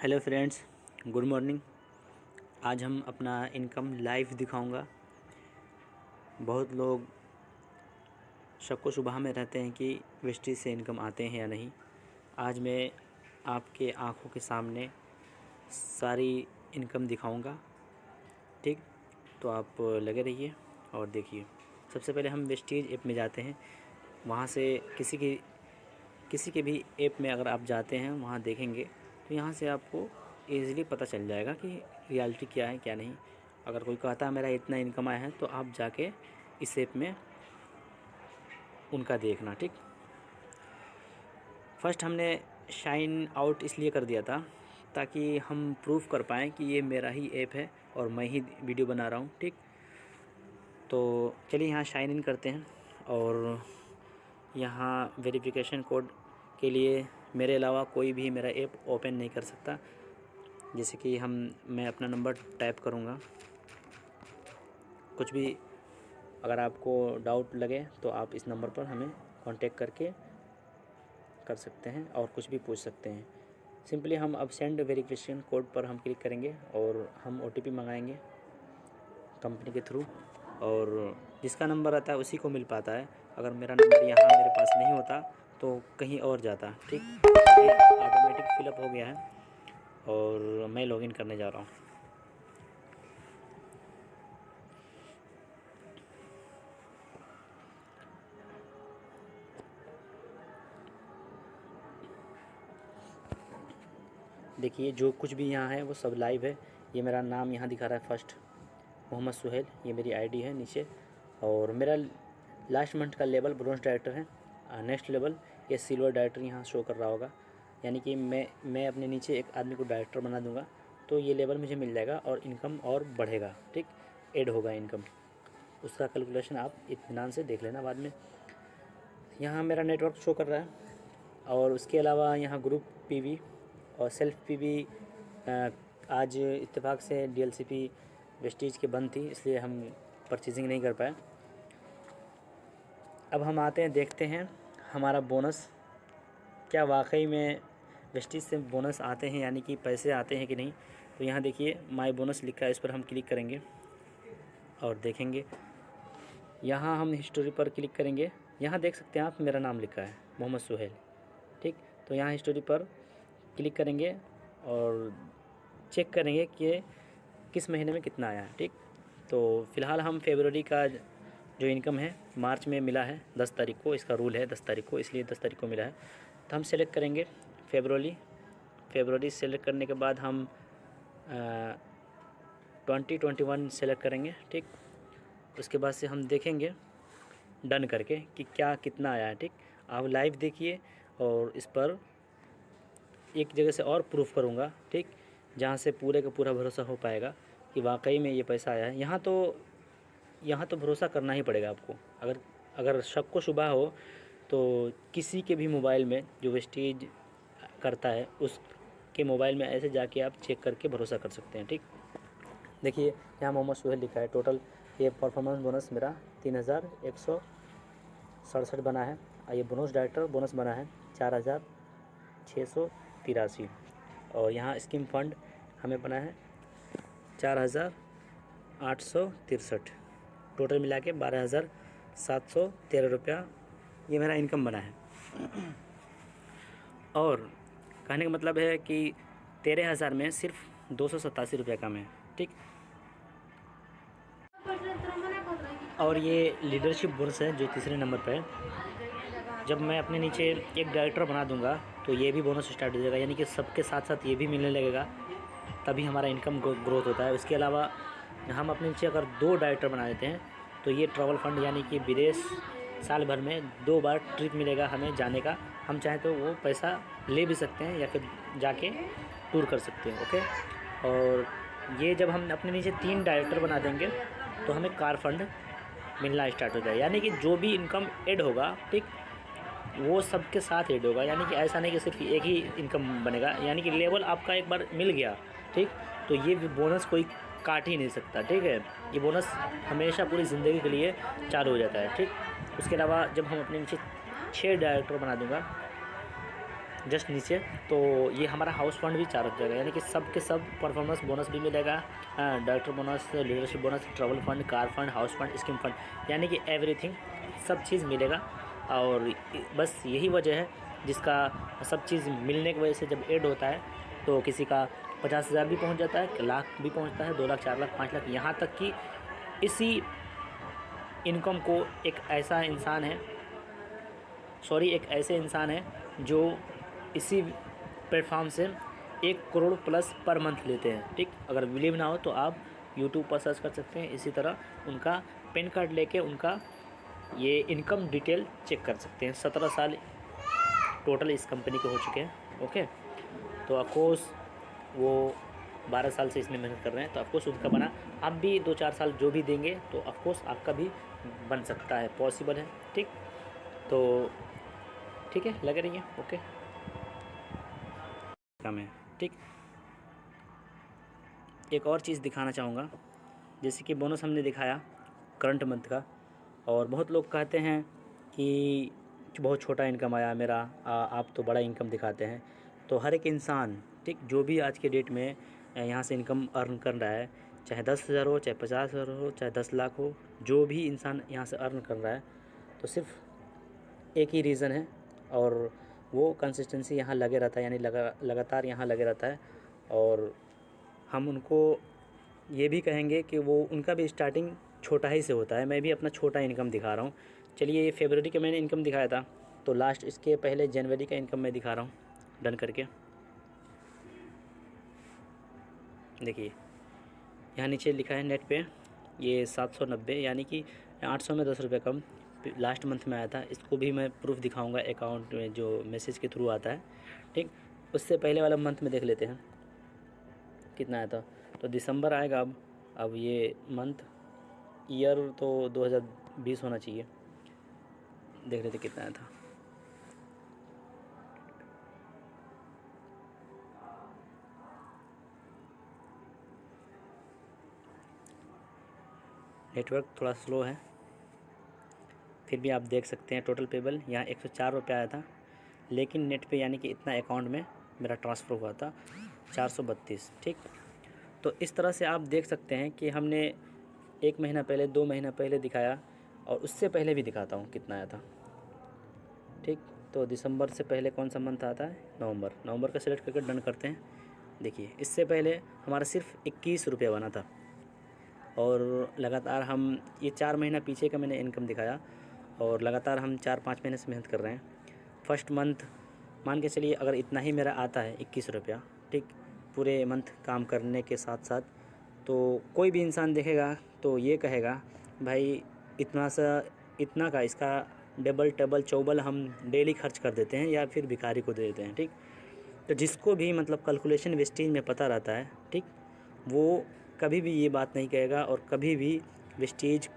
Hello friends, good morning. आज हम अपना इनकम लाइव दिखाऊंगा। बहुत लोग शक्को शुबहा में रहते हैं कि वेस्टेज से इनकम आते हैं या नहीं। आज मैं आपके आंखों के सामने सारी इनकम दिखाऊंगा। ठीक, तो आप लगे रहिए और देखिए। सबसे पहले हम वेस्टेज ऐप में जाते हैं। वहाँ से किसी के भी ऐप में अगर आप जाते हैं, वहाँ देखेंगे तो यहाँ से आपको ईज़िली पता चल जाएगा कि रियलिटी क्या है क्या नहीं। अगर कोई कहता है मेरा इतना इनकम आया है, तो आप जाके इस ऐप में उनका देखना। ठीक, फर्स्ट हमने शाइन आउट इसलिए कर दिया था ताकि हम प्रूफ कर पाएँ कि ये मेरा ही ऐप है और मैं ही वीडियो बना रहा हूँ। ठीक, तो चलिए यहाँ शाइन इन करते हैं और यहाँ वेरिफिकेशन कोड के लिए मेरे अलावा कोई भी मेरा ऐप ओपन नहीं कर सकता। जैसे कि मैं अपना नंबर टाइप करूँगा। कुछ भी अगर आपको डाउट लगे तो आप इस नंबर पर हमें कांटेक्ट करके कर सकते हैं और कुछ भी पूछ सकते हैं। सिंपली हम अब सेंड वेरिफिकेशन कोड पर हम क्लिक करेंगे और हम OTP मंगाएंगे कंपनी के थ्रू, और जिसका नंबर आता है उसी को मिल पाता है। अगर मेरा नंबर यहाँ मेरे पास नहीं होता तो कहीं और जाता। ठीक, ये ऑटोमेटिक फिलअप हो गया है और मैं लॉगिन करने जा रहा हूँ। देखिए, जो कुछ भी यहाँ है वो सब लाइव है। ये मेरा नाम यहाँ दिखा रहा है, फर्स्ट मोहम्मद सुहेल, ये मेरी ID है नीचे। और मेरा लास्ट मंथ का लेवल ब्रोंज डायरेक्टर है। नेक्स्ट लेवल ये सिल्वर डायरेक्टर यहाँ शो कर रहा होगा। यानी कि मैं अपने नीचे एक आदमी को डायरेक्टर बना दूंगा तो ये लेवल मुझे मिल जाएगा और इनकम और बढ़ेगा। ठीक, ऐड होगा इनकम। उसका कैलकुलेशन आप इत्मीनान से देख लेना बाद में। यहाँ मेरा नेटवर्क शो कर रहा है और उसके अलावा यहाँ ग्रुप PV और सेल्फ PV आज इत्तेफाक से DLCP वेस्टेज के बंद थी, इसलिए हम परचेजिंग नहीं कर पाए। अब हम आते हैं, देखते हैं हमारा बोनस क्या वाकई में वेस्टेज से बोनस आते हैं, यानी कि पैसे आते हैं कि नहीं। तो यहाँ देखिए माय बोनस लिखा है, इस पर हम क्लिक करेंगे और देखेंगे। यहाँ हम हिस्टोरी पर क्लिक करेंगे। यहाँ देख सकते हैं आप, मेरा नाम लिखा है मोहम्मद सुहेल। ठीक, तो यहाँ हिस्टोरी पर क्लिक करेंगे और चेक करेंगे कि किस महीने में कितना आया है। ठीक, तो फ़िलहाल हम फरवरी का जो इनकम है मार्च में मिला है 10 तारीख को। इसका रूल है 10 तारीख को, इसलिए 10 तारीख को मिला है। तो हम सेलेक्ट करेंगे फरवरी सेलेक्ट करने के बाद हम 2021 सेलेक्ट करेंगे। ठीक, उसके बाद से हम देखेंगे डन करके कि क्या कितना आया है। ठीक, आप लाइव देखिए और इस पर एक जगह से और प्रूफ करूँगा। ठीक, जहाँ से पूरे का पूरा भरोसा हो पाएगा कि वाकई में ये पैसा आया है। यहाँ तो भरोसा करना ही पड़ेगा आपको। अगर शक को शुबा हो तो किसी के भी मोबाइल में जो वेस्टेज करता है उसके मोबाइल में ऐसे जाके आप चेक करके भरोसा कर सकते हैं। ठीक, देखिए यहाँ मोहम्मद सुहेल लिखा है। टोटल ये परफॉर्मेंस बोनस मेरा 3167 बना है। ये बोनस डायरेक्टर बोनस बना है 4683। और यहाँ स्कीम फंड हमें बना है 4863। टोटल मिला के 12,713 रुपया ये मेरा इनकम बना है। और कहने का मतलब है कि 13,000 में सिर्फ 287 रुपया कम है। ठीक, और ये लीडरशिप बोनस है जो तीसरे नंबर पर है। जब मैं अपने नीचे एक डायरेक्टर बना दूंगा तो ये भी बोनस स्टार्ट हो जाएगा, यानी कि सबके साथ साथ ये भी मिलने लगेगा, तभी हमारा इनकम ग्रोथ होता है। उसके अलावा हम अपने नीचे अगर 2 डायरेक्टर बना देते हैं तो ये ट्रैवल फंड, यानी कि विदेश साल भर में 2 बार ट्रिप मिलेगा हमें जाने का। हम चाहें तो वो पैसा ले भी सकते हैं या फिर जाके टूर कर सकते हैं। ओके, और ये जब हम अपने नीचे 3 डायरेक्टर बना देंगे तो हमें कार फंड मिलना स्टार्ट हो जाए, यानी कि जो भी इनकम ऐड होगा, ठीक, वो सबके साथ ऐड होगा। यानी कि ऐसा नहीं कि सिर्फ एक ही इनकम बनेगा, यानी कि लेवल आपका एक बार मिल गया, ठीक, तो ये बोनस कोई काट ही नहीं सकता। ठीक है, ये बोनस हमेशा पूरी ज़िंदगी के लिए चालू हो जाता है। ठीक, उसके अलावा जब हम अपने नीचे 6 डायरेक्टर बना दूंगा जस्ट नीचे। तो ये हमारा हाउस फंड भी चार हो जाएगा, यानी कि सब के सब परफॉर्मेंस बोनस भी मिलेगा, director bonus, leadership bonus, travel fund, car fund, house fund, scheme fund, यानी कि एवरीथिंग सब चीज़ मिलेगा। और बस यही वजह है जिसका सब चीज़ मिलने की वजह से जब ऐड होता है तो किसी का 50,000 भी पहुंच जाता है, लाख भी पहुंचता है, 2 लाख, 4 लाख, 5 लाख, यहाँ तक कि इसी इनकम को एक ऐसा इंसान है, एक ऐसे इंसान है जो इसी प्लेटफॉर्म से 1 करोड़ प्लस पर मंथ लेते हैं। ठीक, अगर बिलीव ना हो तो आप यूट्यूब पर सर्च कर सकते हैं। इसी तरह उनका पैन कार्ड लेके उनका ये इनकम डिटेल चेक कर सकते हैं। 17 साल टोटल इस कंपनी के हो चुके हैं। ओके, तो ऑफकोर्स वो 12 साल से इसमें मेहनत कर रहे हैं, तो ऑफकोर्स उनका बना। आप भी 2-4 साल जो भी देंगे तो ऑफकोर्स आपका भी बन सकता है, पॉसिबल है। ठीक, तो ठीक है, लगे रहिए। ओके, कम है। ठीक, एक और चीज़ दिखाना चाहूँगा, जैसे कि बोनस हमने दिखाया करंट मंथ का, और बहुत लोग कहते हैं कि बहुत छोटा इनकम आया मेरा, आप तो बड़ा इनकम दिखाते हैं। तो हर एक इंसान, ठीक, जो भी आज के डेट में यहाँ से इनकम अर्न कर रहा है, चाहे 10,000 हो, चाहे 50,000 हो, चाहे 10 लाख हो, जो भी इंसान यहाँ से अर्न कर रहा है, तो सिर्फ एक ही रीज़न है, और वो कंसिस्टेंसी यहाँ लगे रहता है, यानी लगातार यहाँ लगे रहता है। और हम उनको ये भी कहेंगे कि वो उनका भी स्टार्टिंग छोटा ही से होता है। मैं भी अपना छोटा इनकम दिखा रहा हूँ। चलिए, ये फरवरी का मैंने इनकम दिखाया था, तो लास्ट इसके पहले जनवरी का इनकम मैं दिखा रहा हूँ, डन करके। देखिए, यहाँ नीचे लिखा है नेट पे ये 790, यानी कि 800 में 10 रुपये कम लास्ट मंथ में आया था। इसको भी मैं प्रूफ दिखाऊंगा अकाउंट में जो मैसेज के थ्रू आता है। ठीक, उससे पहले वाला मंथ में देख लेते हैं कितना आया था। तो दिसंबर आएगा अब ये मंथ, ईयर तो 2020 होना चाहिए। देख लेते कितना आया था। नेटवर्क थोड़ा स्लो है, फिर भी आप देख सकते हैं टोटल पेबल यहाँ 104 रुपये आया था, लेकिन नेट पे यानी कि इतना अकाउंट में मेरा ट्रांसफ़र हुआ था 432। ठीक, तो इस तरह से आप देख सकते हैं कि हमने 1 महीना पहले, 2 महीना पहले दिखाया, और उससे पहले भी दिखाता हूँ कितना आया था। ठीक, तो दिसंबर से पहले कौन सा मंथ आता है? नवंबर का सिलेक्ट करके डन करते हैं। देखिए, इससे पहले हमारा सिर्फ 21 रुपये बना था, और लगातार हम ये 4 महीना पीछे का मैंने इनकम दिखाया, और लगातार हम 4-5 महीने से मेहनत कर रहे हैं। फर्स्ट मंथ मान के चलिए अगर इतना ही मेरा आता है 21 रुपया, ठीक, पूरे मंथ काम करने के साथ साथ, तो कोई भी इंसान देखेगा तो ये कहेगा भाई इतना का इसका डबल टेबल चौबल हम डेली खर्च कर देते हैं या फिर भिखारी को दे देते हैं। ठीक, तो जिसको भी मतलब कैलकुलेशन वेस्टेज में पता रहता है, ठीक, वो कभी भी ये बात नहीं कहेगा और कभी भी वेस्टेज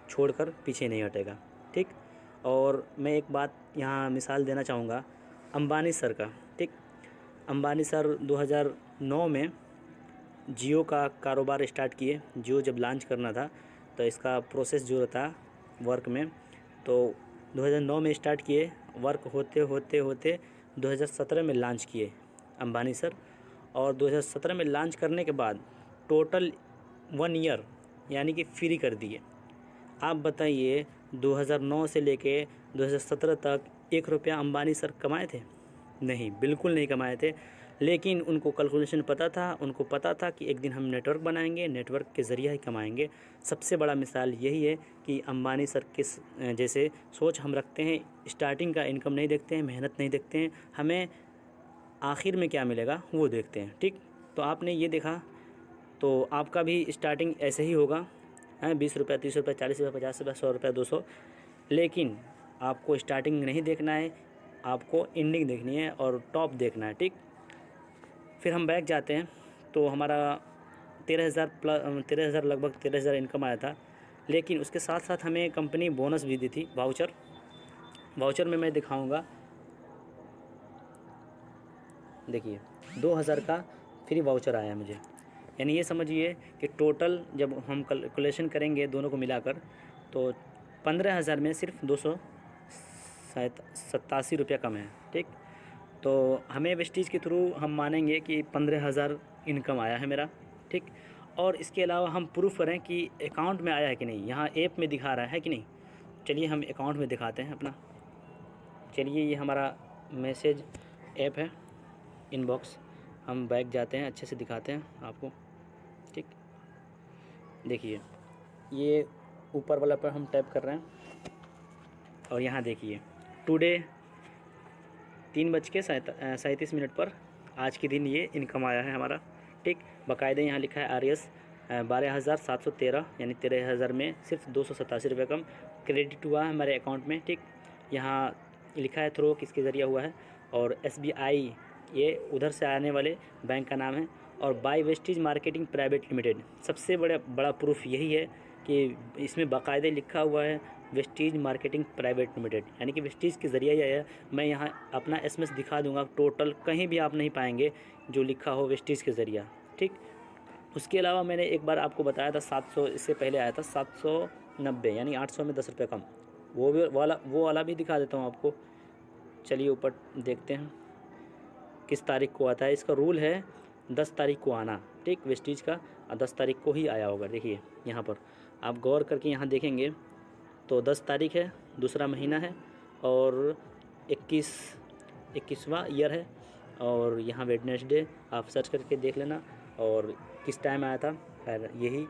छोड़कर पीछे नहीं हटेगा। ठीक, और मैं एक बात यहाँ मिसाल देना चाहूँगा अंबानी सर का। ठीक, अंबानी सर 2009 में जियो का कारोबार स्टार्ट किए। जियो जब लॉन्च करना था तो इसका प्रोसेस जो था वर्क में, तो 2009 में स्टार्ट किए, वर्क होते होते होते 2017 में लॉन्च किए अंबानी सर, और 2017 में लॉन्च करने के बाद टोटल 1 ईयर यानी कि फ्री कर दिए। आप बताइए 2009 से लेके 2017 तक 1 रुपया अंबानी सर कमाए थे? नहीं, बिल्कुल नहीं कमाए थे। लेकिन उनको कैलकुलेशन पता था, उनको पता था कि एक दिन हम नेटवर्क बनाएंगे, नेटवर्क के ज़रिए ही कमाएंगे। सबसे बड़ा मिसाल यही है कि अंबानी सर किस जैसे सोच हम रखते हैं, स्टार्टिंग का इनकम नहीं देखते हैं, मेहनत नहीं देखते हैं, हमें आखिर में क्या मिलेगा वो देखते हैं। ठीक, तो आपने ये देखा, तो आपका भी स्टार्टिंग ऐसे ही होगा, 20 रुपये, 30 रुपये, 40 रुपये, 50 रुपये, 100 रुपये, 200। लेकिन आपको स्टार्टिंग नहीं देखना है, आपको एंडिंग देखनी है और टॉप देखना है। ठीक, फिर हम बैक जाते हैं, तो हमारा 13,000 लगभग 13,000 इनकम आया था। लेकिन उसके साथ साथ हमें कंपनी बोनस भी दी थी, वाउचर में मैं दिखाऊंगा। देखिए, 2,000 का फ्री वाउचर आया मुझे, यानी ये समझिए कि टोटल जब हम कैलकुलेशन करेंगे दोनों को मिलाकर तो 15,000 में सिर्फ 287 रुपया कम है। ठीक, तो हमें वेस्टीज के थ्रू हम मानेंगे कि 15,000 इनकम आया है मेरा, ठीक। और इसके अलावा हम प्रूफ करें कि अकाउंट में आया है कि नहीं, यहाँ ऐप में दिखा रहा है कि नहीं। चलिए हम अकाउंट में दिखाते हैं अपना। चलिए ये हमारा मैसेज ऐप है, इनबॉक्स। हम बैक जाते हैं, अच्छे से दिखाते हैं आपको, ठीक। देखिए ये ऊपर वाला पर हम टैप कर रहे हैं और यहाँ देखिए टुडे 3:37 पर आज के दिन ये इनकम आया है हमारा, ठीक। बाकायदे यहाँ लिखा है RS 12,713 यानी 13,000 में सिर्फ 287 रुपये कम क्रेडिट हुआ है हमारे अकाउंट में, ठीक। यहाँ लिखा है थ्रो किसके ज़रिए हुआ है, और SBI ये उधर से आने वाले बैंक का नाम है, और by Vestige marketing private limited. सबसे बड़ा प्रूफ यही है कि इसमें बाकायदे लिखा हुआ है वेस्टीज मार्केटिंग प्राइवेट लिमिटेड, यानी कि वेस्टीज के ज़रिए ही आया है। मैं यहाँ अपना SMS दिखा दूंगा, टोटल कहीं भी आप नहीं पाएंगे जो लिखा हो वेस्टीज के ज़रिए, ठीक। उसके अलावा मैंने एक बार आपको बताया था 700, इससे पहले आया था 790 यानी 800 में 10 रुपये कम। वो वाला भी दिखा देता हूँ आपको। चलिए ऊपर देखते हैं किस तारीख को आता है। इसका रूल है 10 तारीख को आना, ठीक, वेस्टीज का, और 10 तारीख को ही आया होगा। देखिए यहाँ पर आप गौर करके यहाँ देखेंगे तो 10 तारीख है, दूसरा महीना है, और 21वां ईयर है, और यहाँ वेडनेसडे आप सर्च करके देख लेना, और किस टाइम आया था। खैर यही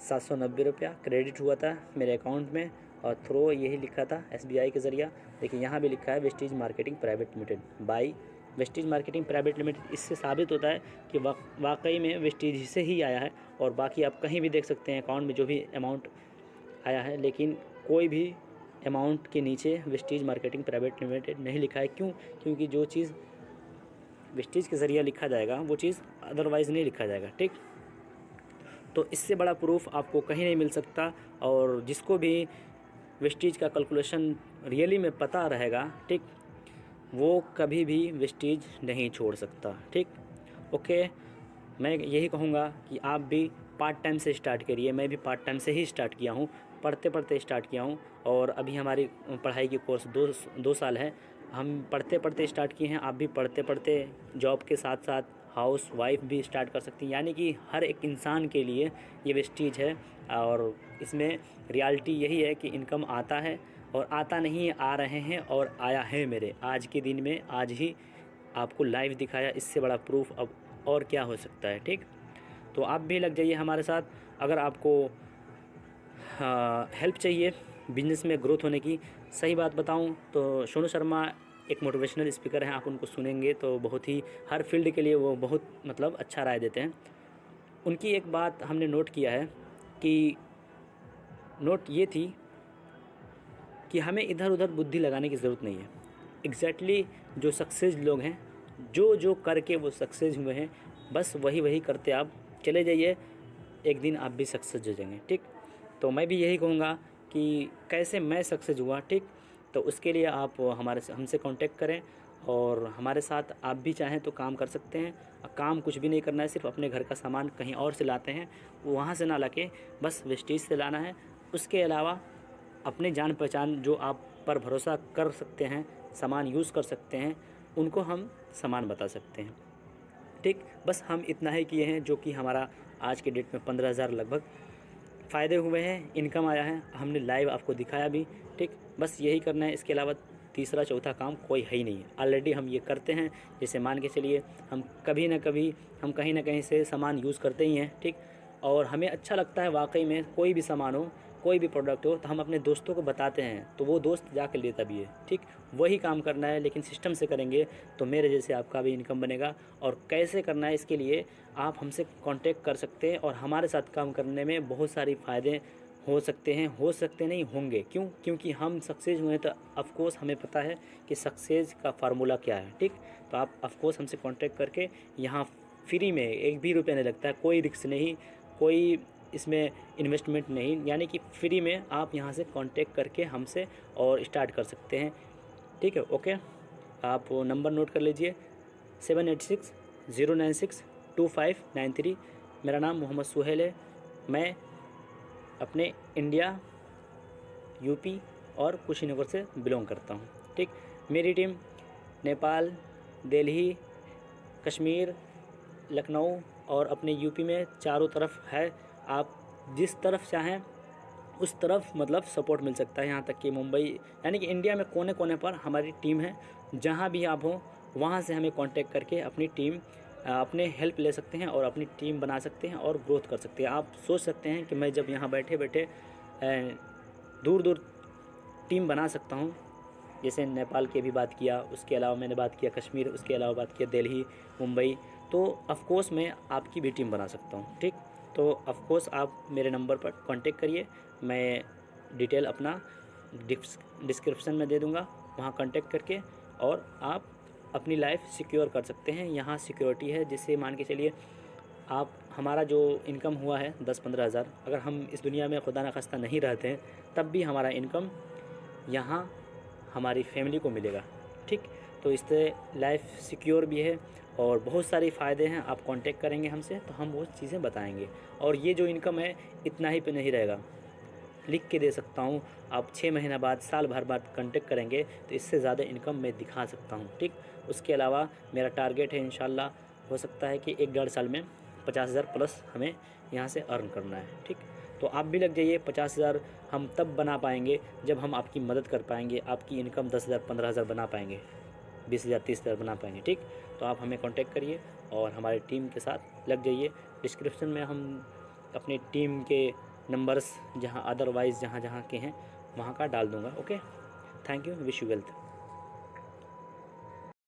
790 रुपया क्रेडिट हुआ था मेरे अकाउंट में, और थ्रो यही लिखा था SBI के ज़रिए। देखिए यहाँ भी लिखा है Vestige marketing private limited by Vestige marketing private limited. इससे साबित होता है कि वाकई में वेस्टीज से ही आया है, और बाकी आप कहीं भी देख सकते हैं अकाउंट में जो भी अमाउंट आया है, लेकिन कोई भी अमाउंट के नीचे वेस्टीज मार्केटिंग प्राइवेट लिमिटेड नहीं लिखा है। क्यों? क्योंकि जो चीज़ वेस्टीज के ज़रिए लिखा जाएगा वो चीज़ अदरवाइज़ नहीं लिखा जाएगा, ठीक। तो इससे बड़ा प्रूफ आपको कहीं नहीं मिल सकता, और जिसको भी वेस्टीज का कैलकुलेशन रियली में पता रहेगा, ठीक, वो कभी भी वेस्टीज नहीं छोड़ सकता, ठीक। ओके, मैं यही कहूँगा कि आप भी पार्ट टाइम से स्टार्ट करिए। मैं भी पार्ट टाइम से ही स्टार्ट किया हूँ, पढ़ते पढ़ते स्टार्ट किया हूँ, और अभी हमारी पढ़ाई की कोर्स 2 साल है। हम पढ़ते पढ़ते स्टार्ट किए हैं, आप भी पढ़ते पढ़ते जॉब के साथ साथ हाउस वाइफ भी स्टार्ट कर सकती हैं। यानी कि हर एक इंसान के लिए ये वेस्टीज है, और इसमें रियलिटी यही है कि इनकम आता है, और आता नहीं आ रहे हैं, और आया है मेरे आज के दिन में, आज ही आपको लाइव दिखाया। इससे बड़ा प्रूफ अब और क्या हो सकता है, ठीक। तो आप भी लग जाइए हमारे साथ। अगर आपको हेल्प चाहिए बिजनेस में ग्रोथ होने की, सही बात बताऊं तो सोनू शर्मा एक मोटिवेशनल स्पीकर हैं, आप उनको सुनेंगे तो बहुत ही हर फील्ड के लिए वो बहुत मतलब अच्छा राय देते हैं। उनकी एक बात हमने नोट किया है कि नोट ये थी कि हमें इधर उधर बुद्धि लगाने की ज़रूरत नहीं है। एग्जैक्टली जो सक्सेस लोग हैं, जो करके वो सक्सेस हुए हैं, बस वही करते आप चले जाइए, एक दिन आप भी सक्सेस हो जाएंगे, ठीक। तो मैं भी यही कहूँगा कि कैसे मैं सक्सेस हुआ, ठीक। तो उसके लिए आप हमसे कांटेक्ट करें, और हमारे साथ आप भी चाहें तो काम कर सकते हैं। काम कुछ भी नहीं करना है, सिर्फ अपने घर का सामान कहीं और से लाते हैं, वहाँ से ना लाके बस वेस्टीज से लाना है। उसके अलावा अपने जान पहचान जो आप पर भरोसा कर सकते हैं, सामान यूज़ कर सकते हैं, उनको हम सामान बता सकते हैं, ठीक। बस हम इतना ही किए हैं, जो कि हमारा आज के डेट में 15,000 लगभग फ़ायदे हुए हैं, इनकम आया है, हमने लाइव आपको दिखाया भी, ठीक। बस यही करना है, इसके अलावा तीसरा चौथा काम कोई है ही नहीं है। ऑलरेडी हम ये करते हैं। जैसे मान के चलिए हम कभी ना कभी हम कहीं ना कहीं से सामान यूज़ करते ही हैं, ठीक। और हमें अच्छा लगता है वाकई में, कोई भी सामान हो, कोई भी प्रोडक्ट हो, तो हम अपने दोस्तों को बताते हैं, तो वो दोस्त जाकर लेता भी है, ठीक। वही काम करना है, लेकिन सिस्टम से करेंगे तो मेरे जैसे आपका भी इनकम बनेगा। और कैसे करना है, इसके लिए आप हमसे कांटेक्ट कर सकते हैं, और हमारे साथ काम करने में बहुत सारी फ़ायदे हो सकते हैं, हो सकते नहीं होंगे। क्यों? क्योंकि हम सक्सेस हुए, तो ऑफकोर्स हमें पता है कि सक्सेस का फार्मूला क्या है, ठीक। तो आप ऑफकोर्स हमसे कांटेक्ट करके, यहाँ फ्री में 1 भी रुपया नहीं लगता है, कोई रिस्क नहीं, कोई इसमें इन्वेस्टमेंट नहीं, यानी कि फ्री में आप यहाँ से कांटेक्ट करके हमसे और स्टार्ट कर सकते हैं, ठीक है। ओके, आप नंबर नोट कर लीजिए 786-096-2593। मेरा नाम मोहम्मद सुहेल है। मैं अपने इंडिया, यूपी और कुशीनगर से बिलोंग करता हूँ, ठीक। मेरी टीम नेपाल, दिल्ली, कश्मीर, लखनऊ और अपने यूपी में चारों तरफ है। आप जिस तरफ चाहें उस तरफ मतलब सपोर्ट मिल सकता है, यहाँ तक कि मुंबई यानी कि इंडिया में कोने कोने पर हमारी टीम है। जहाँ भी आप हो वहाँ से हमें कांटेक्ट करके अपनी टीम अपने हेल्प ले सकते हैं और अपनी टीम बना सकते हैं और ग्रोथ कर सकते हैं। आप सोच सकते हैं कि मैं जब यहाँ बैठे बैठे दूर दूर टीम बना सकता हूँ, जैसे नेपाल की भी बात किया, उसके अलावा मैंने बात किया कश्मीर, उसके अलावा बात किया दिल्ली, मुंबई, तो ऑफ़ कोर्स मैं आपकी भी टीम बना सकता हूँ। ठीक, तो ऑफ़ कोर्स आप मेरे नंबर पर कांटेक्ट करिए, मैं डिटेल अपना डिस्क्रिप्शन में दे दूँगा, वहाँ कांटेक्ट करके और आप अपनी लाइफ सिक्योर कर सकते हैं। यहाँ सिक्योरिटी है, जिससे मान के चलिए आप हमारा जो इनकम हुआ है 10-15 हज़ार, अगर हम इस दुनिया में खुदा न खास्ता नहीं रहते हैं तब भी हमारा इनकम यहाँ हमारी फैमिली को मिलेगा। ठीक, तो इससे लाइफ सिक्योर भी है और बहुत सारे फ़ायदे हैं। आप कांटेक्ट करेंगे हमसे तो हम वो चीज़ें बताएंगे। और ये जो इनकम है इतना ही पे नहीं रहेगा, लिख के दे सकता हूँ। आप 6 महीना बाद, साल भर बाद कांटेक्ट करेंगे तो इससे ज़्यादा इनकम मैं दिखा सकता हूँ। ठीक, उसके अलावा मेरा टारगेट है, इंशाल्लाह हो सकता है कि 1-1.5 साल में 50,000 प्लस हमें यहाँ से अर्न करना है। ठीक, तो आप भी लग जाइए। 50,000 हम तब बना पाएंगे जब हम आपकी मदद कर पाएंगे, आपकी इनकम 10,000 15,000 बना पाएंगे, 20,000 30,000 बना पाएंगे। ठीक, तो आप हमें कांटेक्ट करिए और हमारी टीम के साथ लग जाइए। डिस्क्रिप्शन में हम अपनी टीम के नंबर्स जहाँ अदरवाइज़ जहाँ जहाँ के हैं वहाँ का डाल दूँगा। Okay, thank you, wish you wealth.